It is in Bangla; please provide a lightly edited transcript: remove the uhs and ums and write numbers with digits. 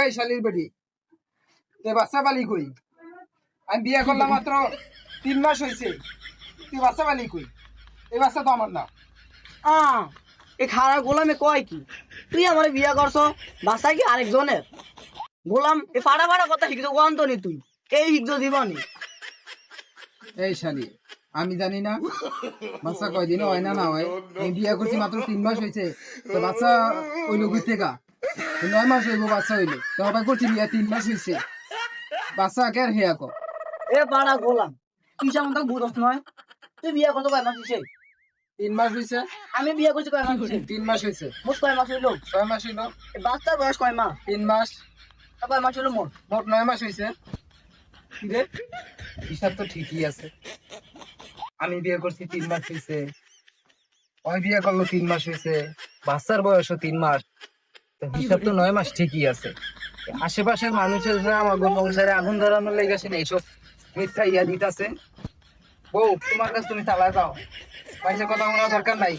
এই শালির বেটি তুই বাচ্চা পালি কই? আমি বিয়ে করলাম মাত্র 3 মাস হয়েছে, তুই বাচ্চা পালি কই? এই বাচ্চা তো আমার না। এই খারাপ গোলামে কয় কি? তুই আমার বিয়া করছ, বাসা কি আরেকজনের? গোলাম এ ফাড়া ফাড়া কথা শিখছো কোন তো নি তুই? এই শিখছো দিবনি? এই শালি আমি জানি না বাচ্চা কয়দিন হয় না না হয়। আমি বিয়ে করছি মাত্র 3 মাস হয়েছে, তো বাচ্চা হইলো বুঝতে গা 9 মাস হইব বাচ্চা হইলো, তো আবার করছি বিয়ে 3 মাস হয়েছে, বাচ্চা কে আর হেয়া কর। এ ফাড়া গোলাম তুই যেমন তো বুঝছ নয়। তুই বিয়া করছো কয় মাস হইছে? 3 মাস হয়েছে। আমি বিয়া করছি কয় মাস হইছে? 3 মাস হয়েছে। মোট কয় মাস হইলো? 6 মাস হইলো। এ বাচ্চার বয়স কয় মাস? 3 মাস। তা কয় মাস হইলো মোট? মোট 9 মাস হয়েছে। কি রে, হিসাব তো ঠিকই আছে। আমি বিয়ে করছি 3 মাস হয়েছে, ওই বিয়ে করলো 3 মাস হয়েছে, বাচ্চার বয়সও 3 মাস, তো হিসাব তো 9 মাস ঠিকই আছে। আশেপাশের মানুষের আমার সংসারে আগুন ধরানোর লেগেছে এইসব মিথ্যা ইয়া দিতেছে। বউ তোমার কাছে তুমি চালা যাও, বাইরে কথা বলার দরকার নাই।